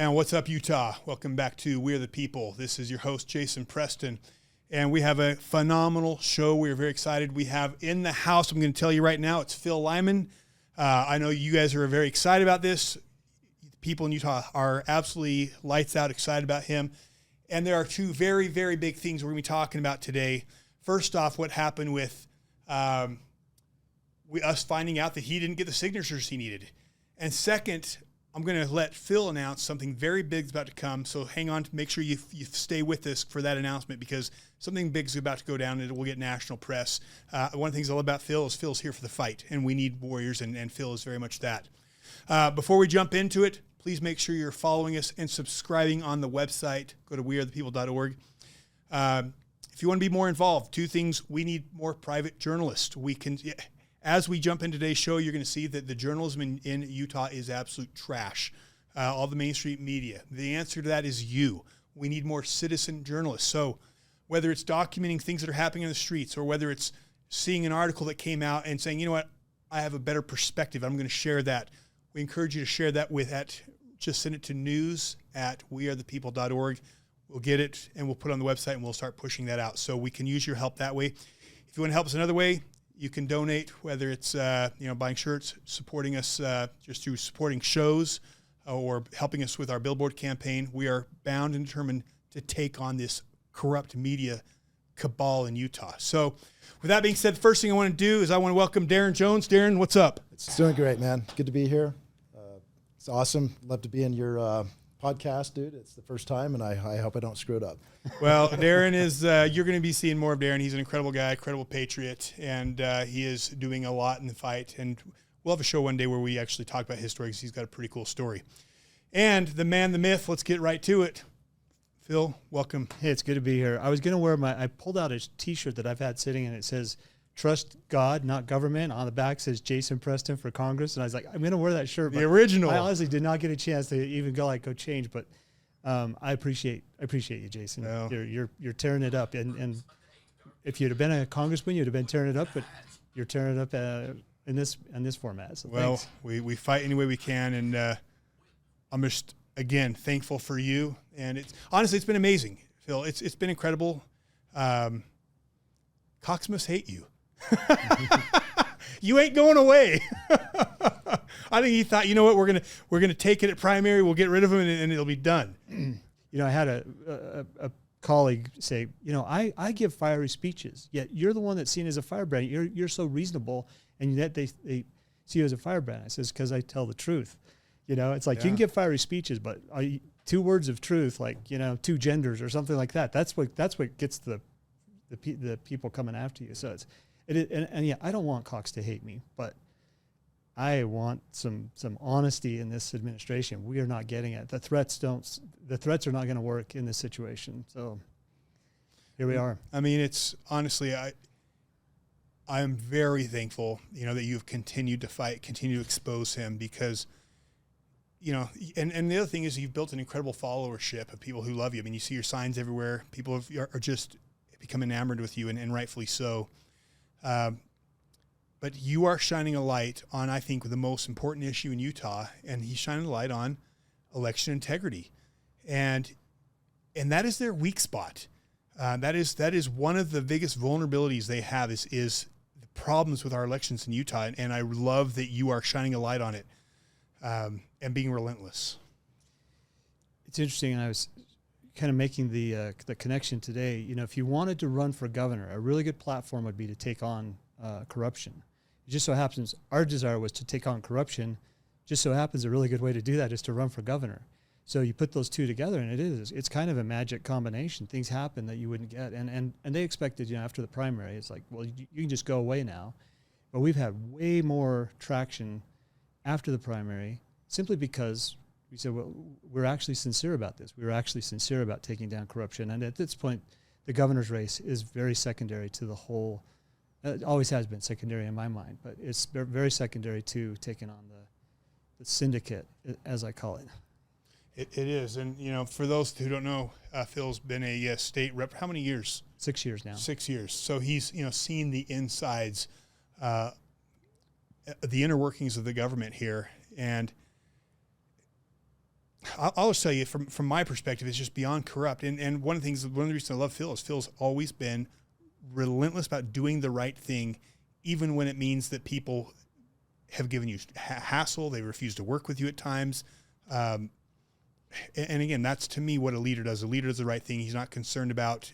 And what's up, Utah? Welcome back to We Are the People. This is your host, Jason Preston. And we have a phenomenal show. We are very excited. We have in the house, I'm going to tell you right now, it's Phil Lyman. I know you guys are very excited about this. People in Utah are absolutely lights out excited about him. And there are two very, very big things we're going to be talking about today. First off, what happened with us finding out that he didn't get the signatures he needed. And second, I'm going to let Phil announce something very big is about to come. So hang on, make sure you stay with us for that announcement, because something big is about to go down and it will get national press. One of the things I love about Phil is Phil's here for the fight, and we need warriors, and Phil is very much that. Before we jump into it, please make sure you're following us and subscribing on the website. Go to wearethepeople.org. If you want to be more involved, two things: we need more private journalists. As we jump into today's show, you're going to see that the journalism in Utah is absolute trash. All the mainstream media. The answer to that is you. We need more citizen journalists. So whether it's documenting things that are happening on the streets, or whether it's seeing an article that came out and saying, you know what, I have a better perspective, I'm going to share that. We encourage you to share that just send it to news@wearethepeople.org. We'll get it and we'll put it on the website, and we'll start pushing that out. So we can use your help that way. If you want to help us another way, you can donate, whether it's buying shirts, supporting us just through supporting shows, or helping us with our billboard campaign. We are bound and determined to take on this corrupt media cabal in Utah. So with that being said, the first thing I want to do is I want to welcome Darren Jones. Darren, what's up? It's doing great, man. Good to be here. It's awesome. Love to be in your podcast, dude. It's the first time, and I hope I don't screw it up. Well, Darren is, you're going to be seeing more of Darren. He's an incredible guy, incredible patriot, and he is doing a lot in the fight. And we'll have a show one day where we actually talk about his story, because he's got a pretty cool story. And the man, the myth, let's get right to it. Phil, welcome. Hey, it's good to be here. I was going to wear I pulled out a t-shirt that I've had sitting, and it says, "Trust God, not government." On the back says Jason Preston for Congress. And I was like, I'm going to wear that shirt. The original. I honestly did not get a chance to even go change, but I appreciate you, Jason. Well, you're tearing it up. And if you'd have been a congressman, you'd have been tearing it up, but you're tearing it up in this format. So well, thanks. we fight any way we can. And I'm just, again, thankful for you. And honestly, it's been amazing, Phil. It's been incredible. Cox must hate you. You ain't going away. I think he thought, you know what, we're gonna take it at primary, we'll get rid of him, and it'll be done. I had a colleague say, I give fiery speeches, yet you're the one that's seen as a firebrand. You're so reasonable, and yet they see you as a firebrand. I says, because I tell the truth. It's like, you can give fiery speeches, but two words of truth, like two genders or something like that. That's what gets the people coming after you. So yeah, I don't want Cox to hate me, but I want some honesty in this administration. We are not getting it. The threats are not going to work in this situation. So here we are. I mean, it's honestly, I am very thankful, that you've continued to fight, continue to expose him, because, and the other thing is you've built an incredible followership of people who love you. I mean, you see your signs everywhere. People are just become enamored with you, and rightfully so. But you are shining a light on, I think, the most important issue in Utah, and he's shining a light on election integrity, and that is their weak spot. That is one of the biggest vulnerabilities they have is the problems with our elections in Utah, and I love that you are shining a light on it, and being relentless. It's interesting, and I was kind of making the connection today. If you wanted to run for governor, a really good platform would be to take on corruption. It just so happens our desire was to take on corruption. Just so happens a really good way to do that is to run for governor. So you put those two together, and it's kind of a magic combination. Things happen that you wouldn't get, and they expected, after the primary, it's like, well, you can just go away now. But we've had way more traction after the primary, simply because we said, well, we're actually sincere about this. We were actually sincere about taking down corruption. And at this point, the governor's race is very secondary to the whole. It always has been secondary in my mind, but it's very secondary to taking on the syndicate, as I call it. It is. And, for those who don't know, Phil's been a state rep. How many years? 6 years now. 6 years. So he's, seen the insides, the inner workings of the government here. And I'll just tell you from my perspective, it's just beyond corrupt. And one of the reasons I love Phil is Phil's always been relentless about doing the right thing, even when it means that people have given you hassle. They refuse to work with you at times. And again, that's to me what a leader does. A leader does the right thing. He's not concerned about,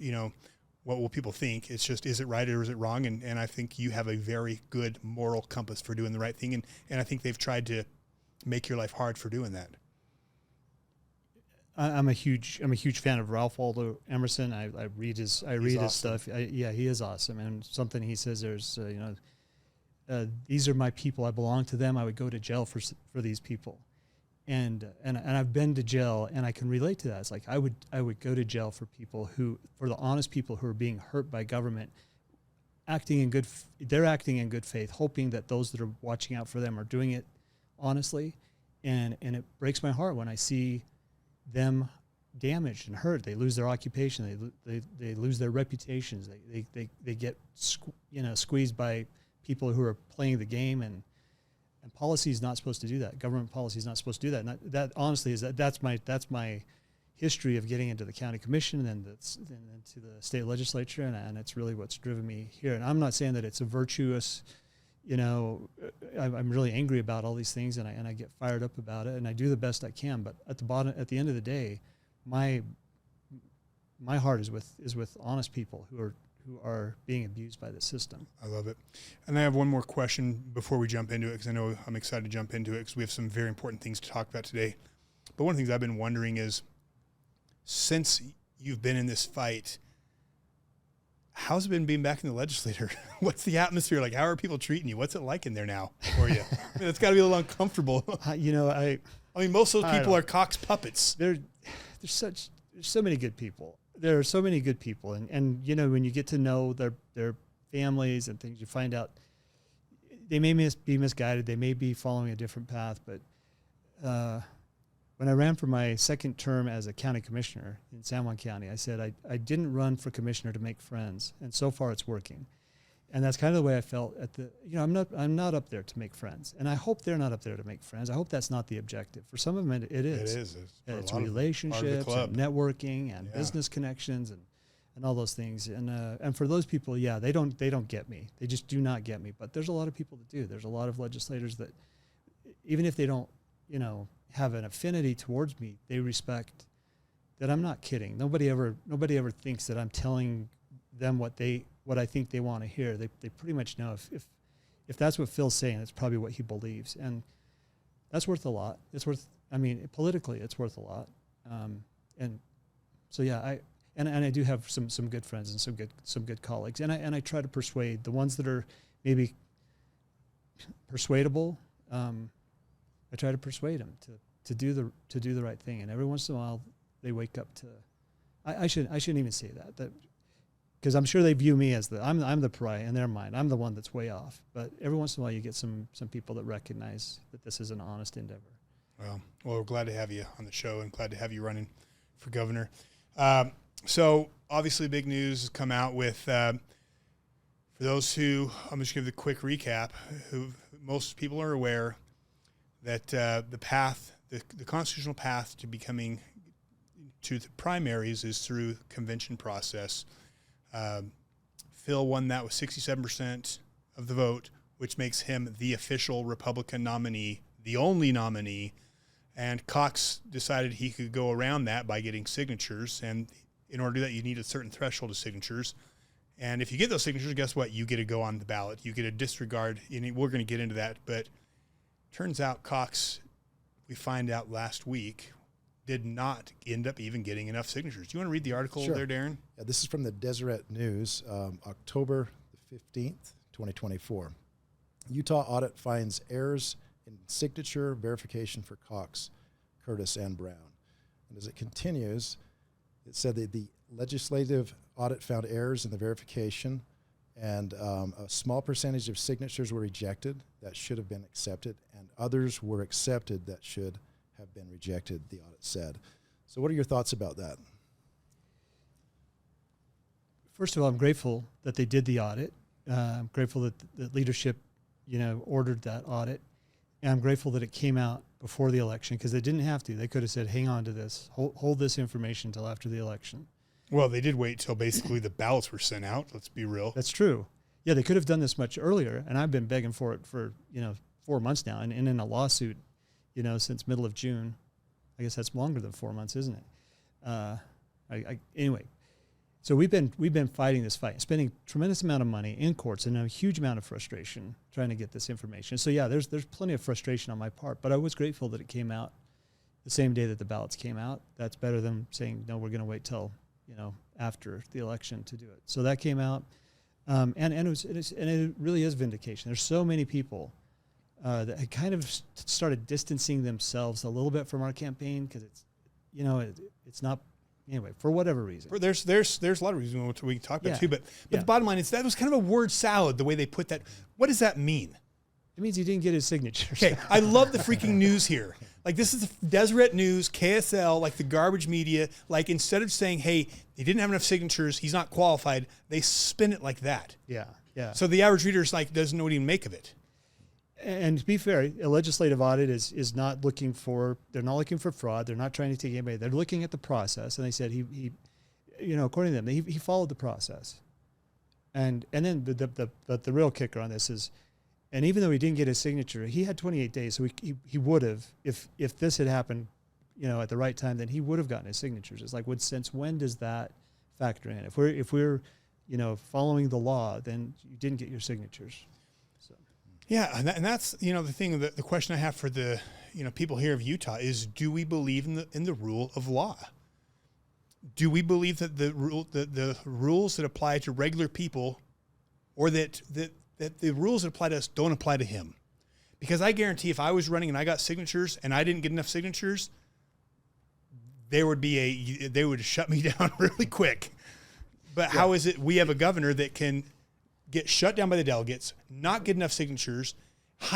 what will people think. It's just, is it right or is it wrong? And I think you have a very good moral compass for doing the right thing. And I think they've tried to make your life hard for doing that. I'm a huge fan of Ralph Waldo Emerson. I read his stuff. He is awesome. And something he says, there's these are my people. I belong to them. I would go to jail for these people. And I've been to jail, and I can relate to that. It's like I would go to jail for the honest people who are being hurt by government, they're acting in good faith, hoping that those that are watching out for them are doing it honestly, and it breaks my heart when I see them damaged and hurt. They lose their occupation. They lose their reputations. They get squeezed by people who are playing the game, and policy is not supposed to do that. Government policy is not supposed to do that. And that honestly that's my history of getting into the county commission and into the state legislature, and it's really what's driven me here. And I'm not saying that it's a virtuous, I'm really angry about all these things, and I get fired up about it, and I do the best I can. But at the end of the day, my heart is with honest people who are being abused by the system. I love it. And I have one more question before we jump into it, because I know I'm excited to jump into it because we have some very important things to talk about today. But one of the things I've been wondering is, since you've been in this fight, how's it been being back in the legislature? What's the atmosphere like? How are people treating you? What's it like in there now for you? I mean, it's got to be a little uncomfortable. I mean, most of those people are Cox puppets. There's so many good people. There are so many good people, and when you get to know their families and things, you find out they may be misguided. They may be following a different path. But when I ran for my second term as a county commissioner in San Juan County, I said I didn't run for commissioner to make friends, and so far it's working. And that's kind of the way I felt I'm not up there to make friends, and I hope they're not up there to make friends. I hope that's not the objective. For some of them, it is. It is. It's relationships and networking and business connections and all those things. And for those people, they don't get me. They just do not get me. But there's a lot of people that do. There's a lot of legislators that, even if they don't, have an affinity towards me, they respect that I'm not kidding. Nobody ever thinks that I'm telling them what I think they want to hear. They pretty much know if that's what Phil's saying, it's probably what he believes, and that's worth a lot. Politically, it's worth a lot. And so I do have some good friends and some good colleagues, and I try to persuade the ones that are maybe persuadable. I try to persuade them to do the right thing, and every once in a while they wake up to. I shouldn't even say that because I'm sure they view me as I'm the pariah in their mind. I'm the one that's way off. But every once in a while you get some people that recognize that this is an honest endeavor. Well, we're glad to have you on the show and glad to have you running for governor. So obviously big news has come out with, for those who, I'm just going to give the quick recap, who most people are aware that the constitutional path to becoming to the primaries is through convention process. Phil won that with 67% of the vote, which makes him the official Republican nominee, the only nominee. And Cox decided he could go around that by getting signatures. And in order to do that, you need a certain threshold of signatures. And if you get those signatures, guess what? You get to go on the ballot. You get a disregard. And we're going to get into that. But turns out Cox, we find out last week, did not end up even getting enough signatures. Do you want to read the article there, Darren? Yeah, this is from the Deseret News, October the 15th, 2024. Utah audit finds errors in signature verification for Cox, Curtis, and Brown. And as it continues, it said that the legislative audit found errors in the verification, and a small percentage of signatures were rejected that should have been accepted, and others were accepted that should have been rejected, the audit said. So what are your thoughts about that? First of all, I'm grateful that they did the audit. I'm grateful that the leadership, ordered that audit. And I'm grateful that it came out before the election, because they didn't have to. They could have said, hang on to this, hold this information until after the election. Well, they did wait till basically the ballots were sent out. Let's be real. That's true. Yeah, they could have done this much earlier, and I've been begging for it for 4 months now, and in a lawsuit, since middle of June. I guess that's longer than 4 months, isn't it? Anyway, so we've been fighting this fight, spending a tremendous amount of money in courts and a huge amount of frustration trying to get this information. So yeah, there's plenty of frustration on my part, but I was grateful that it came out the same day that the ballots came out. That's better than saying, no, we're going to wait till after the election to do it. So that came out, and it really is vindication. There's so many people that had kind of started distancing themselves a little bit from our campaign, because it's not, anyway, for whatever reason. There's a lot of reasons we can talk about too, but Yeah. the bottom line is that was kind of a word salad the way they put that. What does that mean? It means he didn't get his signature. Okay, I love the freaking news here. Like, this is the Deseret News, KSL, like the garbage media. Like, instead of saying, hey, he didn't have enough signatures, he's not qualified, they spin it like that. Yeah. So the average reader is like, doesn't know what to even make of it. And to be fair, a legislative audit is not looking for, they're not looking for fraud. They're not trying to take anybody. They're looking at the process. And they said he according to them, he followed the process. And then the real kicker on this is, and even though he didn't get his signature, he had 28 days. So he would have, if this had happened, at the right time, then he would have gotten his signatures. It's like, since when does that factor in? If we're following the law, then you didn't get your signatures. So. Yeah, and that's the thing. The question I have for the people here of Utah is: do we believe in the rule of law? Do we believe that the rules that apply to regular people, or that the rules that apply to us don't apply to him? Because I guarantee, if I was running and I got signatures and I didn't get enough signatures, they would shut me down really quick. But how is it we have a governor that can get shut down by the delegates, not get enough signatures,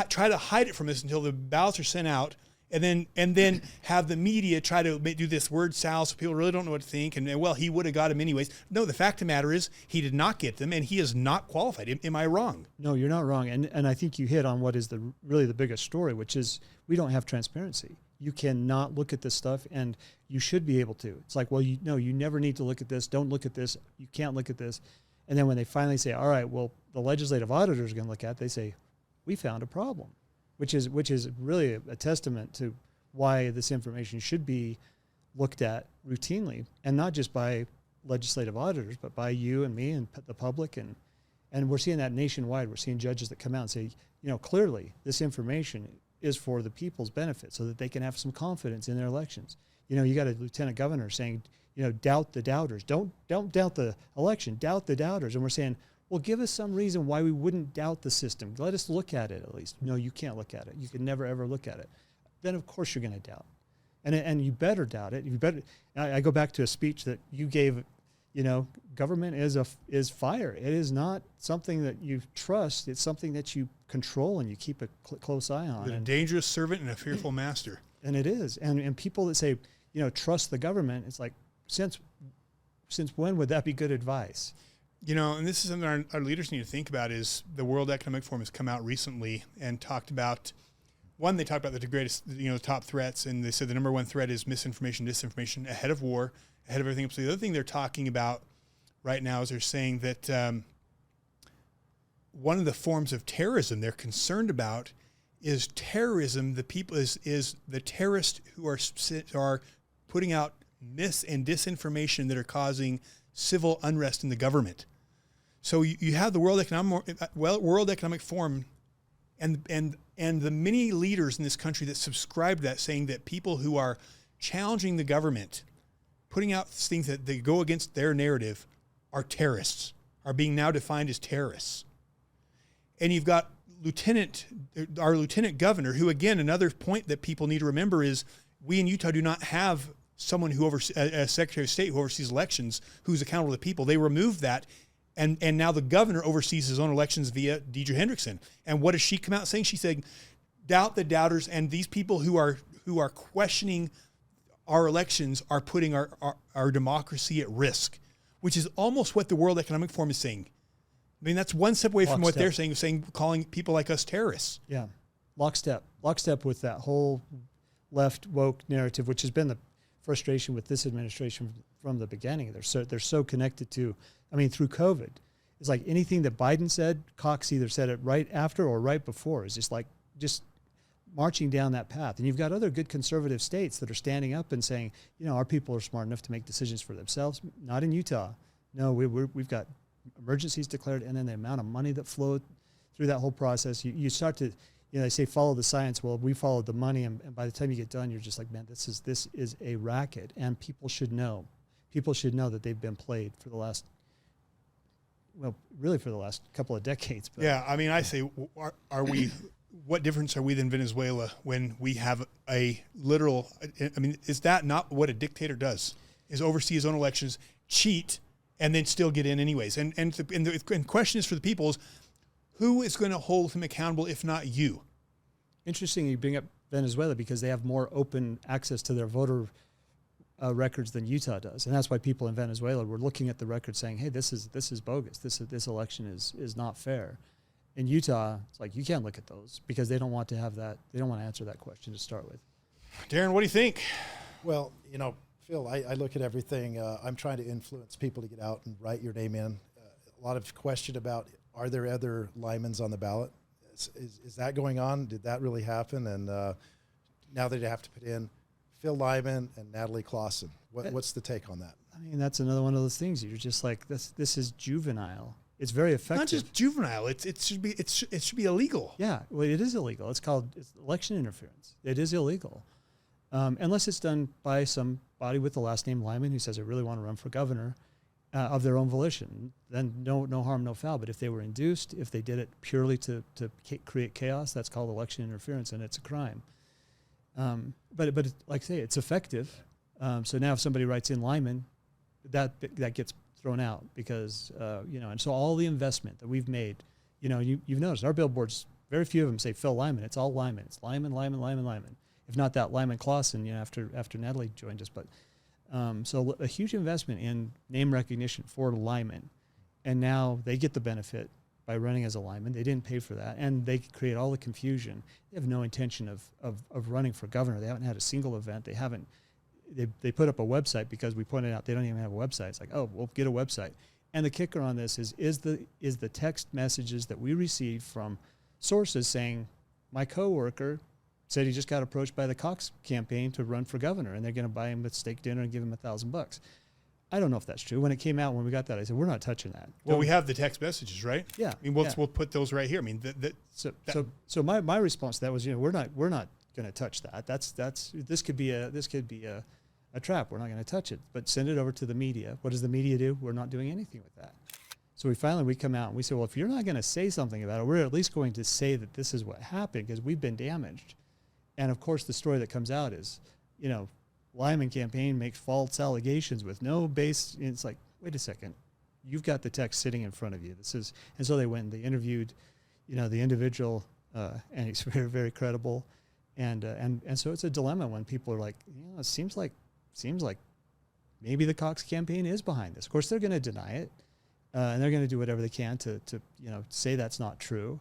try to hide it from us until the ballots are sent out, and then have the media try to do this word salad so people really don't know what to think, and well, he would have got them anyways. No, the fact of the matter is he did not get them, and he is not qualified. Am I wrong? No, you're not wrong. And I think you hit on what is really the biggest story, which is we don't have transparency. You cannot look at this stuff, and you should be able to. It's like, well, you never need to look at this. Don't look at this. You can't look at this. And then when they finally say, all right, well, the legislative auditor is going to look at it, they say, we found a problem, which is really a testament to why this information should be looked at routinely, and not just by legislative auditors, but by you and me and the public. And we're seeing that nationwide. We're seeing judges that come out and say, clearly this information is for the people's benefit so that they can have some confidence in their elections. You got a lieutenant governor saying, doubt the doubters. Don't doubt the election, doubt the doubters. And we're saying, well, give us some reason why we wouldn't doubt the system. Let us look at it at least. No, you can't look at it. You can never, ever look at it. Then, of course, you're going to doubt. And you better doubt it. I go back to a speech that you gave, government is fire. It is not something that you trust. It's something that you control and you keep a close eye on. A dangerous servant and a fearful master. And it is. And people that say, trust the government, it's like, since when would that be good advice? And this is something our leaders need to think about. Is the World Economic Forum has come out recently and talked about, they talked about the greatest, the top threats, and they said the number one threat is misinformation, disinformation, ahead of war, ahead of everything else. So the other thing they're talking about right now is they're saying that one of the forms of terrorism they're concerned about is terrorism. The people is the terrorists who are putting out mis and disinformation that are causing civil unrest in the government. So you have the World Economic Forum and the many leaders in this country that subscribe to that, saying that people who are challenging the government, putting out things that they go against their narrative, are terrorists, are being now defined as terrorists. And you've got our lieutenant governor, who, again, another point that people need to remember is we in Utah do not have someone who a Secretary of State who oversees elections who's accountable to the people. They removed that, and now the governor oversees his own elections via Deidre Hendrickson. And what does she come out saying? She said, doubt the doubters, and these people who are questioning our elections are putting our democracy at risk, which is almost what the World Economic Forum is saying. I mean, that's one step away from what they're saying, calling people like us terrorists. Yeah, lockstep. lockstep with that whole left woke narrative, which has been the frustration with this administration from the beginning. They're so connected to, I mean, through COVID, it's like anything that Biden said, Cox either said it right after or right before. It's just marching down that path. And you've got other good conservative states that are standing up and saying, you know, our people are smart enough to make decisions for themselves. Not in Utah. No, we've got emergencies declared, and then the amount of money that flowed through that whole process. You start to, you know, they say follow the science. Well, we followed the money, and by the time you get done, you're just like, man, this is a racket, and people should know. People should know that they've been played for the last, well, really for the last couple of decades. But yeah, I mean, I say, are we? What difference are we than Venezuela when we have a literal? I mean, is that not what a dictator does? Is oversee his own elections, cheat, and then still get in anyways? And the question is for the people is, who is going to hold him accountable if not you? Interesting you bring up Venezuela because they have more open access to their voter records than Utah does, and that's why people in Venezuela were looking at the record saying, "Hey, this is bogus. This election is not fair." In Utah, it's like you can't look at those because they don't want to have that. They don't want to answer that question to start with. Darren, what do you think? Well, you know, Phil, I look at everything. I'm trying to influence people to get out and write your name in. A lot of question about, are there other Lymans on the ballot? Is that going on? Did that really happen? And now they have to put in Phil Lyman and Natalie Clausen. What's the take on that? I mean, that's another one of those things. You're just like, this is juvenile. It's very effective. Not just juvenile. It should be illegal. Yeah, well, it is illegal. It's election interference. It is illegal, unless it's done by somebody with the last name Lyman who says, "I really want to run for governor," of their own volition. Then no harm, no foul. But if they were induced, if they did it purely to create chaos, that's called election interference, and it's a crime. But like I say, it's effective. So now if somebody writes in Lyman, that gets thrown out because, you know, and so all the investment that we've made, you know, you've noticed our billboards, very few of them say Phil Lyman. It's all Lyman. It's Lyman. If not that, Lyman Clausen, you know, after Natalie joined us. But so a huge investment in name recognition for Lyman. And now they get the benefit by running as a Lyman. They didn't pay for that. And they create all the confusion. They have no intention of running for governor. They haven't had a single event. They put up a website because we pointed out they don't even have a website. It's like, oh, we'll get a website. And the kicker on this is the text messages that we receive from sources saying, my coworker said he just got approached by the Cox campaign to run for governor, and they're going to buy him a steak dinner and give him $1,000. I don't know if that's true. When it came out, when we got that, I said, we're not touching that. Well, we have the text messages, right? Yeah. I mean, we'll put those right here. I mean, so my response to that was, you know, we're not going to touch that. This could be a trap. We're not going to touch it, but send it over to the media. What does the media do? We're not doing anything with that. So we come out and we say, well, if you're not going to say something about it, we're at least going to say that this is what happened because we've been damaged. And of course, the story that comes out is, you know, Lyman campaign makes false allegations with no base. It's like, wait a second, you've got the text sitting in front of you. And so they went and they interviewed, you know, the individual, and he's very, very credible. And so it's a dilemma when people are like, you know, it seems like maybe the Cox campaign is behind this. Of course, they're going to deny it, and they're going to do whatever they can to you know, say that's not true.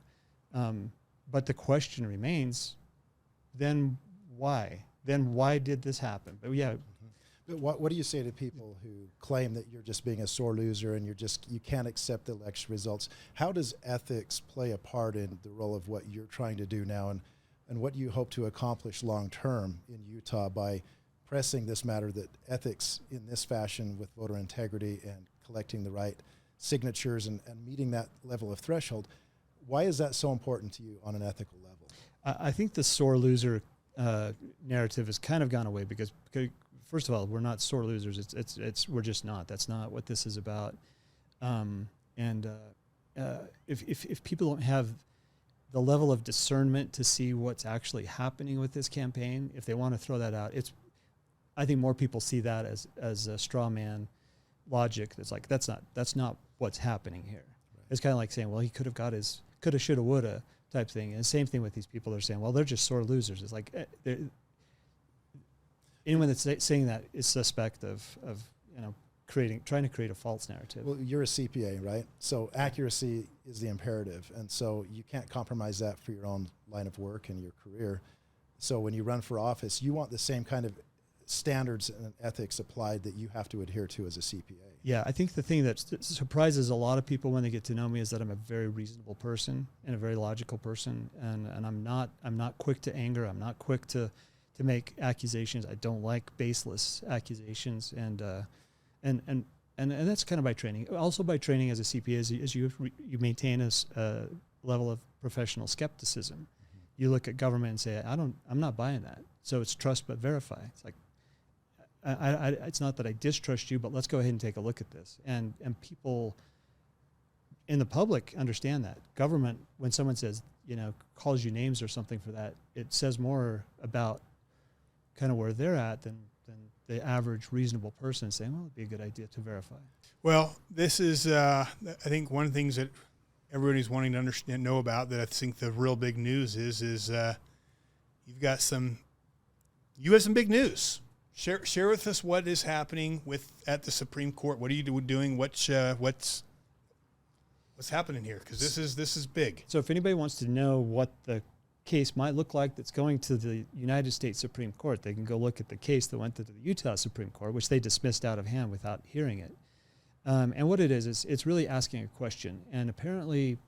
But the question remains, then why? Then why did this happen? But yeah. But what do you say to people who claim that you're just being a sore loser and you can't accept the election results? How does ethics play a part in the role of what you're trying to do now, and what do you hope to accomplish long term in Utah by pressing this matter that ethics in this fashion with voter integrity and collecting the right signatures and meeting that level of threshold? Why is that so important to you on an ethical level? I think the sore loser narrative has kind of gone away because first of all, we're not sore losers. We're just not. That's not what this is about. If people don't have the level of discernment to see what's actually happening with this campaign, if they want to throw that out, I think more people see that as a straw man logic. That's like, that's not what's happening here. Right. It's kind of like saying, well, he could have got his coulda, shoulda, woulda type thing. And same thing with these people. They're saying, well, they're just sore losers. It's like anyone that's saying that is suspect of you know, trying to create a false narrative. Well, you're a CPA, right? So accuracy is the imperative. And so you can't compromise that for your own line of work and your career. So when you run for office, you want the same kind of standards and ethics applied that you have to adhere to as a CPA. Yeah, I think the thing that surprises a lot of people when they get to know me is that I'm a very reasonable person and a very logical person, and I'm not quick to anger. I'm not quick to make accusations. I don't like baseless accusations, and that's kind of by training. Also by training as a CPA, as you maintain a level of professional skepticism. Mm-hmm. You look at government and say, I'm not buying that. So it's trust but verify. It's like, it's not that I distrust you, but let's go ahead and take a look at this. And people in the public understand that. Government, when someone says, calls you names or something for that, it says more about kind of where they're at than the average reasonable person saying, well, it'd be a good idea to verify. Well, this is, I think one of the things that everybody's wanting to understand, know about, that I think the real big news is you have some big news. Share with us what is happening at the Supreme Court. What are you doing? What's happening here? Because this is big. So if anybody wants to know what the case might look like that's going to the United States Supreme Court, they can go look at the case that went to the Utah Supreme Court, which they dismissed out of hand without hearing it. And what it is it's really asking a question. And apparently,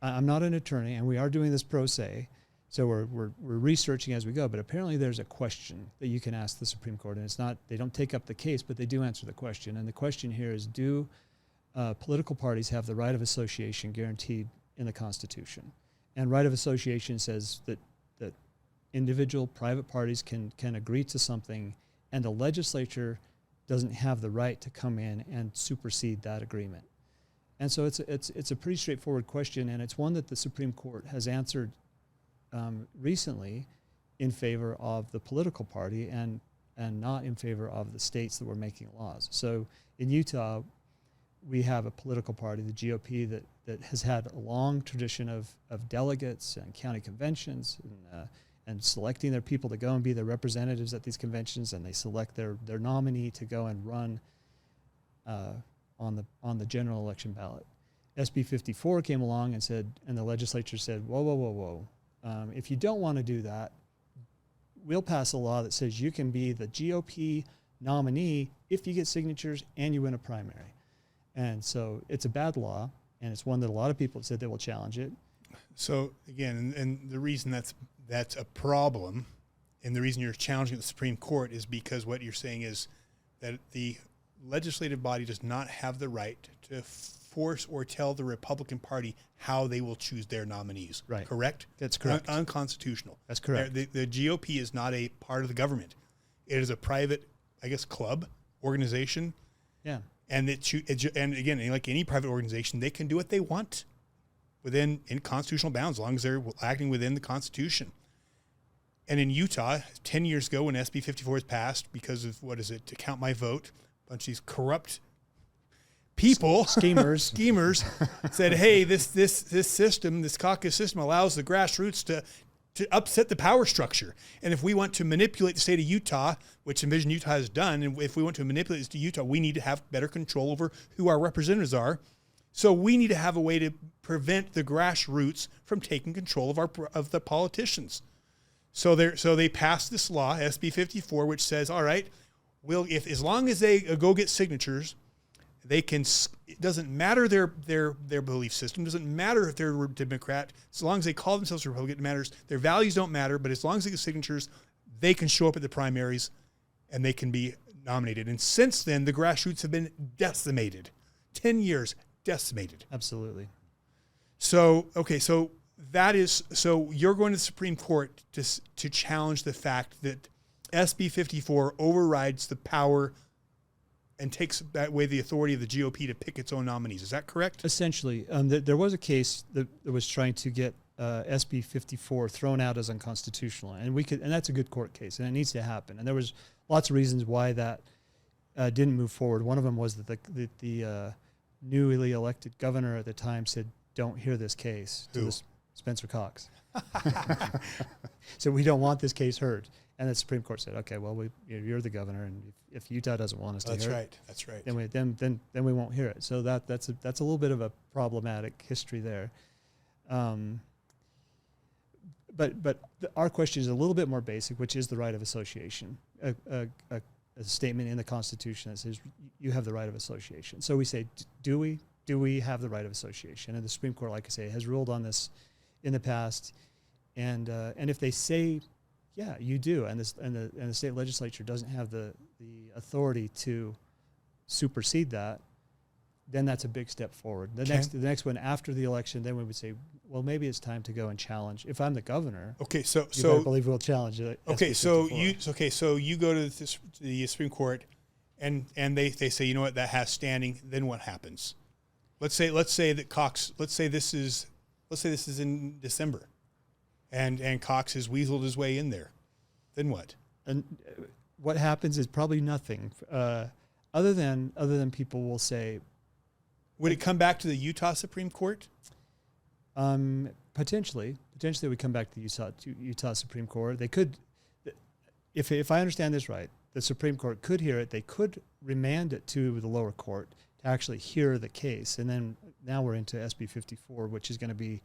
I'm not an attorney, and we are doing this pro se. So we're researching as we go, but apparently there's a question that you can ask the Supreme Court, and it's not, they don't take up the case, but they do answer the question. And the question here is, do political parties have the right of association guaranteed in the Constitution? And right of association says that individual private parties can agree to something, and the legislature doesn't have the right to come in and supersede that agreement. And so it's a pretty straightforward question, and it's one that the Supreme Court has answered recently in favor of the political party and not in favor of the states that were making laws. So in Utah, we have a political party, the GOP, that has had a long tradition of delegates and county conventions and selecting their people to go and be their representatives at these conventions, and they select their nominee to go and run on the general election ballot. SB 54 came along and the legislature said, whoa. If you don't want to do that, we'll pass a law that says you can be the GOP nominee if you get signatures and you win a primary. And so it's a bad law, and it's one that a lot of people have said they will challenge it. So again, and the reason that's a problem, and the reason you're challenging the Supreme Court is because what you're saying is that the legislative body does not have the right to force or tell the Republican Party how they will choose their nominees. Right. Correct? That's correct. Unconstitutional. That's correct. The GOP is not a part of the government. It is a private, club, organization. Yeah. And and again, like any private organization, they can do what they want in constitutional bounds, as long as they're acting within the Constitution. And in Utah, 10 years ago, when SB 54 was passed, because of, to count my vote, a bunch of these corrupt people, schemers said, hey, this system, this caucus system allows the grassroots to upset the power structure. And if we want to manipulate the state of Utah, which Envision Utah has done, and if we want to manipulate the state of Utah, we need to have better control over who our representatives are. So we need to have a way to prevent the grassroots from taking control of the politicians. So they passed this law, SB 54, which says, all right, as long as they go get signatures, they can. It doesn't matter their belief system. Doesn't matter if they're a Democrat. As long as they call themselves Republican, it matters. Their values don't matter. But as long as they get signatures, they can show up at the primaries, and they can be nominated. And since then, the grassroots have been decimated. 10 years decimated. Absolutely. So you're going to the Supreme Court to challenge the fact that SB 54 overrides the power and takes away the authority of the GOP to pick its own nominees. Is that correct? Essentially. There was a case that was trying to get SB 54 thrown out as unconstitutional, and that's a good court case, and it needs to happen. And there was lots of reasons why that didn't move forward. One of them was that the newly elected governor at the time said, don't hear this case. Who? Spencer Cox. So we don't want this case heard. And the Supreme Court said, okay, well, you're the governor, and if Utah doesn't want us to hear it, that's right. then we won't hear it. So that's a little bit of a problematic history there. But our question is a little bit more basic, which is the right of association. A statement in the Constitution that says you have the right of association. So we say, do we have the right of association? And the Supreme Court, like I say, has ruled on this in the past. And if they say, yeah, you do, and the state legislature doesn't have the authority to supersede that, then that's a big step forward. The next one after the election, then we would say, well, maybe it's time to go and challenge. If I'm the governor, so I believe we'll challenge it. Okay, so you go to the Supreme Court, and they say, you know what, that has standing. Then what happens? Let's say that Cox. Let's say this is in December, and Cox has weaseled his way in there. Then what? And what happens is probably nothing, other than people will say. Would it come back to the Utah Supreme Court? Potentially it would come back to the Utah Supreme Court. They could, if I understand this right, the Supreme Court could hear it. They could remand it to the lower court to actually hear the case. And then now we're into SB 54, which is going to be,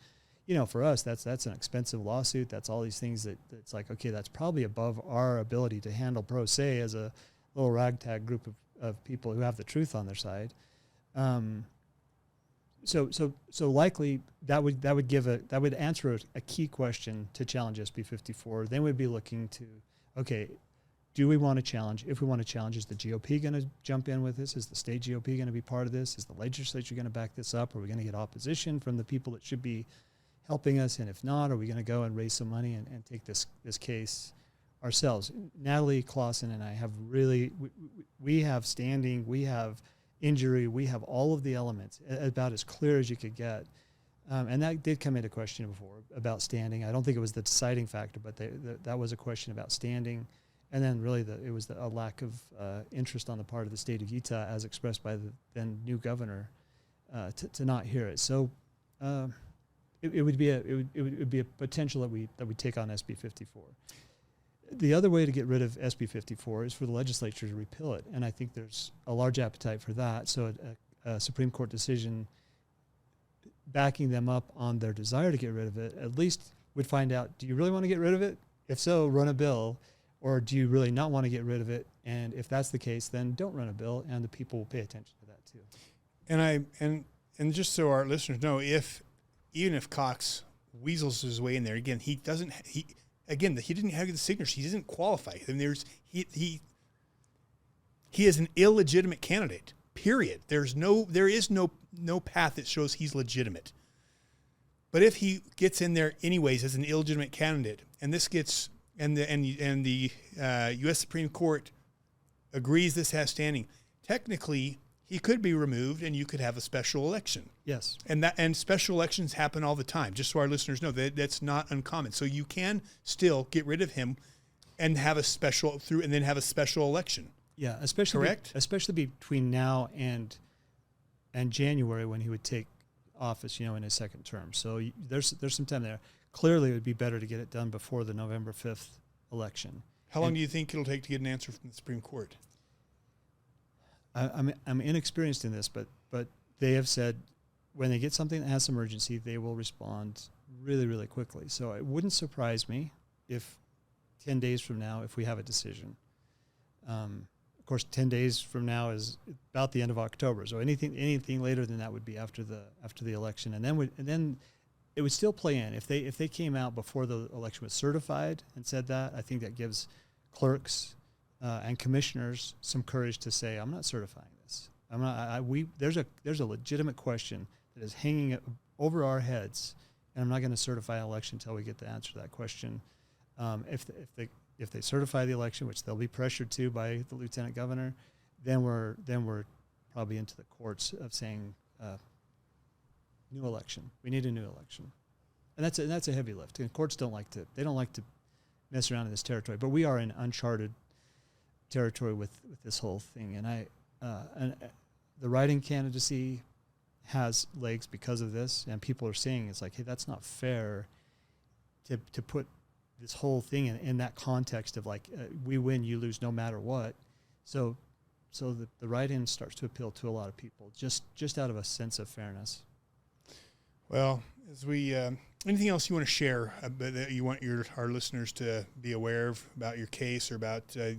for us, that's an expensive lawsuit. That's all these things that it's like, okay, that's probably above our ability to handle pro se as a little ragtag group of people who have the truth on their side. So likely that would answer a key question to challenge SB 54. Then we'd be looking to, okay, do we want to challenge? If we want to challenge, is the GOP going to jump in with this? Is the state GOP going to be part of this? Is the legislature going to back this up? Are we going to get opposition from the people that should be helping us? And if not, are we going to go and raise some money and take this case ourselves? Natalie Clausen and I have we have standing, we have injury, we have all of the elements about as clear as you could get. And that did come into question before about standing. I don't think it was the deciding factor, but that was a question about standing. And then really it was a lack of interest on the part of the state of Utah as expressed by the then new governor to not hear it. So it would be a potential that we take on SB 54. The other way to get rid of SB 54 is for the legislature to repeal it, and I think there's a large appetite for that. So a Supreme Court decision backing them up on their desire to get rid of it at least would find out, do you really want to get rid of it? If so, run a bill, or do you really not want to get rid of it? And if that's the case, then don't run a bill, and the people will pay attention to that too. And just so our listeners know, even if Cox weasels his way in there, again, he didn't have the signatures. He doesn't qualify. I mean, he is an illegitimate candidate. Period. There is no path that shows he's legitimate. But if he gets in there anyways as an illegitimate candidate, and this gets and the U.S. Supreme Court agrees this has standing, technically he could be removed, and you could have a special election. Yes. And special elections happen all the time. Just so our listeners know, that's not uncommon. So you can still get rid of him and have a special election. Yeah, especially between now and January when he would take office, in his second term. So there's some time there. Clearly, it would be better to get it done before the November 5th election. How long do you think it'll take to get an answer from the Supreme Court? I'm inexperienced in this, but they have said when they get something that has some urgency, they will respond really, really quickly. So it wouldn't surprise me if 10 days from now, if we have a decision. Of course, 10 days from now is about the end of October. So anything later than that would be after the election, and then it would still play in. If they came out before the election was certified and said that, I think that gives clerks and commissioners some courage to say, I'm not certifying this. There's a legitimate question that is hanging over our heads, and I'm not going to certify an election until we get the answer to that question. If they certify the election, which they'll be pressured to by the lieutenant governor, then we're probably into the courts of saying new election. We need a new election, and that's a heavy lift. And courts don't like to mess around in this territory, but we are in uncharted territory with this whole thing. And the writing candidacy has legs because of this, and people are saying it's like, hey, that's not fair to put this whole thing in that context of like, we win, you lose no matter what. So the write-in starts to appeal to a lot of people just out of a sense of fairness. Well, as we anything else you want to share that you want our listeners to be aware of about your case or about your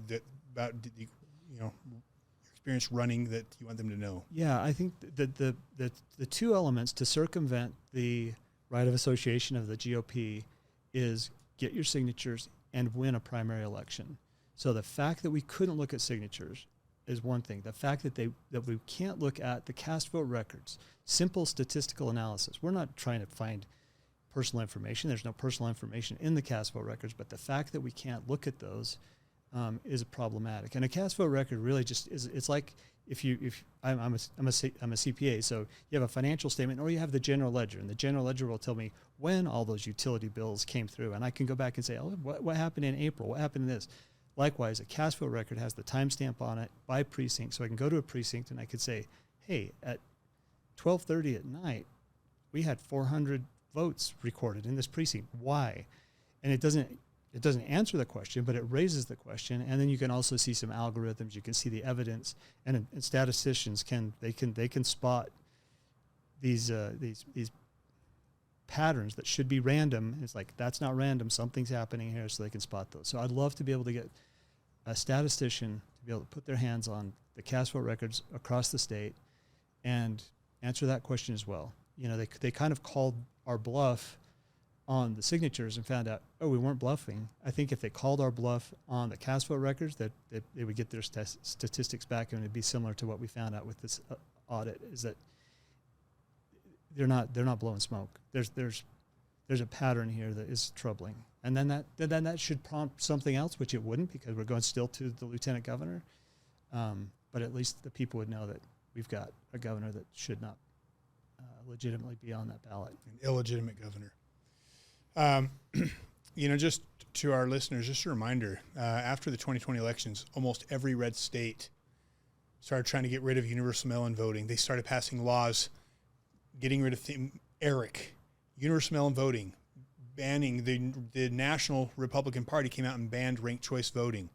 experience running that you want them to know? Yeah, I think that the two elements to circumvent the right of association of the GOP is get your signatures and win a primary election. So the fact that we couldn't look at signatures is one thing. The fact that we can't look at the cast vote records, simple statistical analysis. We're not trying to find personal information. There's no personal information in the cast vote records, but the fact that we can't look at those is problematic. And a cast vote record really just is. It's like I'm a CPA, so you have a financial statement or you have the general ledger, and the general ledger will tell me when all those utility bills came through, and I can go back and say, oh, what happened in April? What happened in this? Likewise, a cast vote record has the timestamp on it by precinct, so I can go to a precinct and I could say, hey, at 12:30 at night, we had 400 votes recorded in this precinct. Why? And it doesn't answer the question, but it raises the question. And then you can also see some algorithms. You can see the evidence, and statisticians can spot these patterns that should be random. It's like, that's not random. Something's happening here, so they can spot those. So I'd love to be able to get a statistician to be able to put their hands on the cast vote records across the state and answer that question as well. You know, they kind of called our bluff on the signatures and found out, oh, we weren't bluffing. I think if they called our bluff on the cast vote records, that they would get their statistics back, and it'd be similar to what we found out with this audit, is that they're not blowing smoke. There's a pattern here that is troubling, and then that should prompt something else, which it wouldn't, because we're going still to the lieutenant governor. But at least the people would know that we've got a governor that should not legitimately be on that ballot. An illegitimate governor. Just to our listeners, just a reminder, after the 2020 elections, almost every red state started trying to get rid of universal mail-in voting. They started passing laws getting rid of universal mail-in voting, banning the National Republican Party came out and banned ranked choice voting.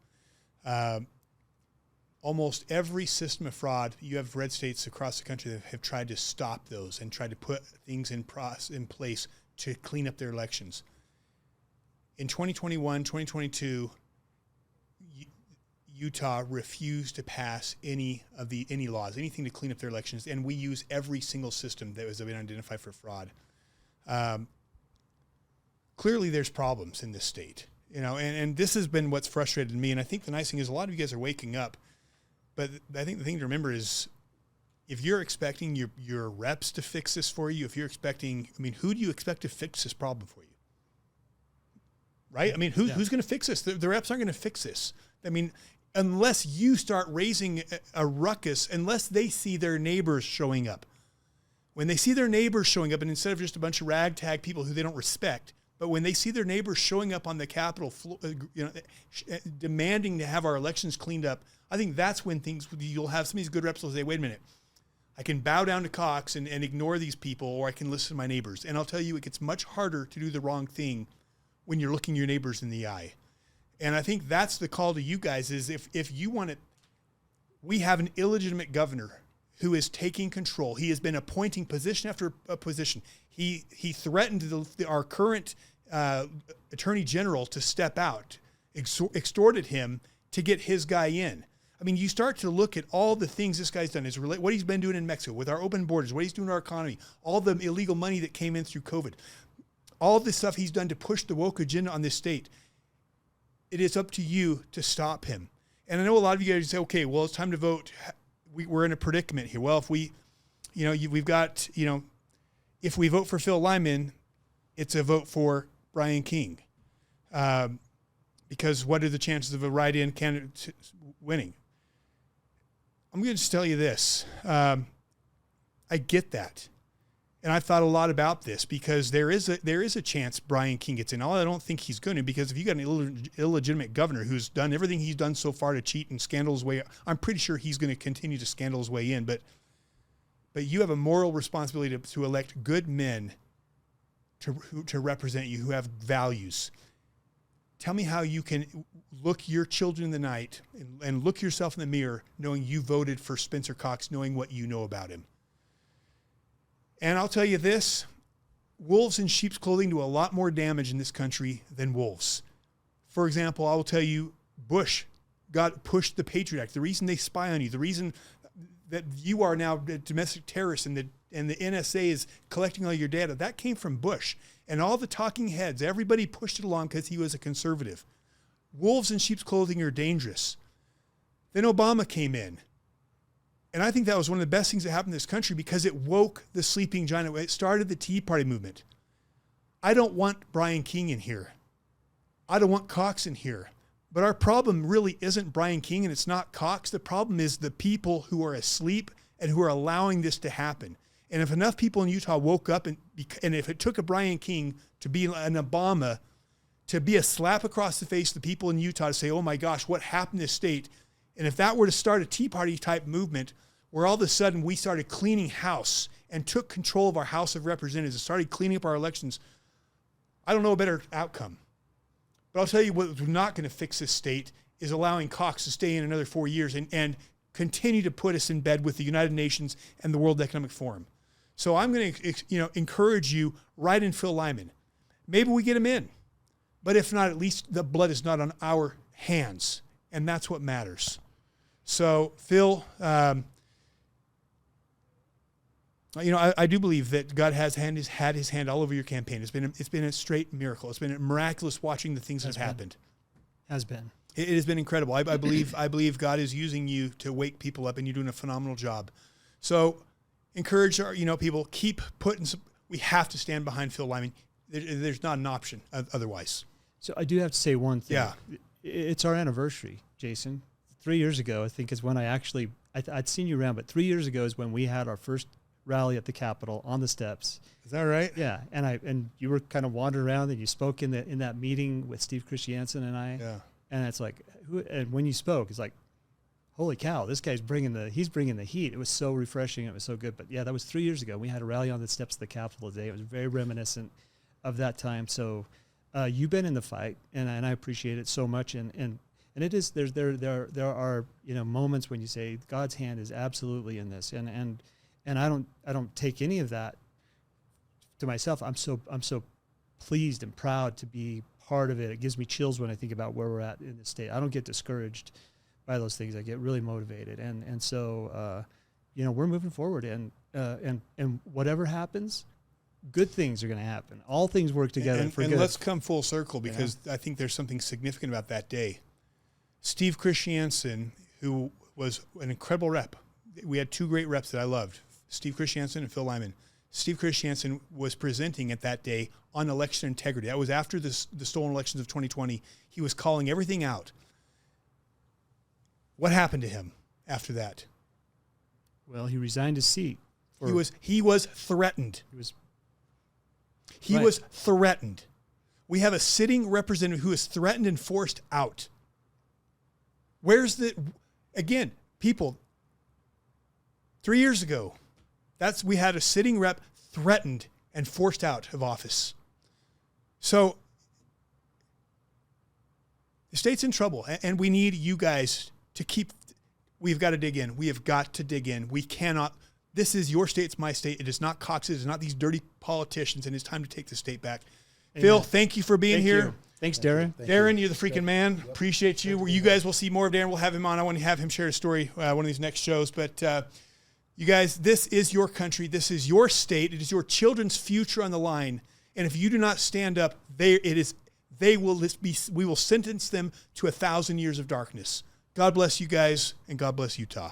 Almost every system of fraud, you have red states across the country that have tried to stop those and tried to put things in place to clean up their elections. In 2021, 2022, Utah refused to pass any laws, anything to clean up their elections, and we use every single system that has been identified for fraud. Clearly, there's problems in this state, and this has been what's frustrated me. And I think the nice thing is a lot of you guys are waking up, but I think the thing to remember is, if you're expecting your reps to fix this for you, who do you expect to fix this problem for you? Right? Who's going to fix this? The reps aren't going to fix this. Unless you start raising a ruckus, unless they see their neighbors showing up. When they see their neighbors showing up, and instead of just a bunch of ragtag people who they don't respect, but when they see their neighbors showing up on the Capitol floor, demanding to have our elections cleaned up, I think that's when you'll have some of these good reps will say, wait a minute, I can bow down to Cox and ignore these people, or I can listen to my neighbors. And I'll tell you, it gets much harder to do the wrong thing when you're looking your neighbors in the eye. And I think that's the call to you guys is if you want it, we have an illegitimate governor who is taking control. He has been appointing position after position. He threatened our current attorney general to step out, extorted him to get his guy in. You start to look at all the things this guy's done, what he's been doing in Mexico with our open borders, what he's doing to our economy, all the illegal money that came in through COVID, all the stuff he's done to push the woke agenda on this state. It is up to you to stop him. And I know a lot of you guys say, okay, well, it's time to vote. We're in a predicament here. Well, if we've got, if we vote for Phil Lyman, it's a vote for Brian King. Because what are the chances of a write-in candidate winning? I'm going to just tell you this. I get that. And I've thought a lot about this because there is a chance Brian King gets in. I don't think he's going to, because if you got an illegitimate governor who's done everything he's done so far to cheat and scandal his way, I'm pretty sure he's going to continue to scandal his way in. But you have a moral responsibility to elect good men to represent you who have values. Tell me how you can look your children in the night and look yourself in the mirror knowing you voted for Spencer Cox, knowing what you know about him. And I'll tell you this, wolves in sheep's clothing do a lot more damage in this country than wolves. For example, I will tell you, Bush pushed the Patriot Act. The reason they spy on you, the reason that you are now a domestic terrorist and the NSA is collecting all your data, that came from Bush. And all the talking heads, everybody pushed it along because he was a conservative. Wolves in sheep's clothing are dangerous. Then Obama came in. And I think that was one of the best things that happened in this country because it woke the sleeping giant. It started the Tea Party movement. I don't want Brian King in here. I don't want Cox in here. But our problem really isn't Brian King and it's not Cox. The problem is the people who are asleep and who are allowing this to happen. And if enough people in Utah woke up and if it took a Brian King to be an Obama, to be a slap across the face of the people in Utah to say, oh my gosh, what happened to this state? And if that were to start a Tea Party type movement where all of a sudden we started cleaning house and took control of our House of Representatives and started cleaning up our elections, I don't know a better outcome. But I'll tell you what's not going to fix this state is allowing Cox to stay in another 4 years and continue to put us in bed with the United Nations and the World Economic Forum. So I'm going to, encourage you, write in Phil Lyman. Maybe we get him in, but if not, at least the blood is not on our hands, and that's what matters. So Phil, I do believe that God has had his hand all over your campaign. It's been a straight miracle. It's been miraculous watching the things that have happened. Has been. It has been incredible. I believe God is using you to wake people up, and you're doing a phenomenal job. So encourage our people, keep putting we have to stand behind Phil Lyman. There's not an option otherwise. So I do have to say one thing. Yeah. It's our anniversary, Jason. 3 years ago, I think is when I'd seen you around, but 3 years ago is when we had our first rally at the Capitol on the steps. Is that right? Yeah. And you were kind of wandering around and you spoke in that meeting with Steve Christiansen and I. Yeah. And it's like, and when you spoke, it's like, holy cow, this guy's bringing the heat. It was so refreshing. It was so good. But yeah, that was 3 years ago. We had a rally on the steps of the Capitol today. It was very reminiscent of that time. So you've been in the fight, and I appreciate it so much. And it is there are moments when you say God's hand is absolutely in this, and I don't take any of that to myself. I'm so pleased and proud to be part of it. It gives me chills when I think about where we're at in the state. I don't get discouraged by those things. I get really motivated, and so we're moving forward, and whatever happens, good things are going to happen. All things work together for good. And let's come full circle because I think there's something significant about that day. Steve Christiansen, who was an incredible rep. We had two great reps that I loved, Steve Christiansen and Phil Lyman. Steve Christiansen was presenting at that day on election integrity. That was after the stolen elections of 2020. He was calling everything out. What happened to him after that? Well, he resigned his seat. He was threatened. He Right. was threatened. We have a sitting representative who is threatened and forced out. Again, people, 3 years ago, we had a sitting rep threatened and forced out of office. So the state's in trouble, and we need you guys to we've got to dig in. We have got to dig in. We cannot, this is your state, it's my state. It is not Cox's, it is not these dirty politicians, and it's time to take the state back. Amen. Phil, thank you for being here. You. Thanks, Darren. Darren, you're the freaking man. Appreciate you. You guys will see more of Darren. We'll have him on. I want to have him share his story one of these next shows. But you guys, this is your country. This is your state. It is your children's future on the line. And if you do not stand up, we will sentence them to 1,000 years of darkness. God bless you guys, and God bless Utah.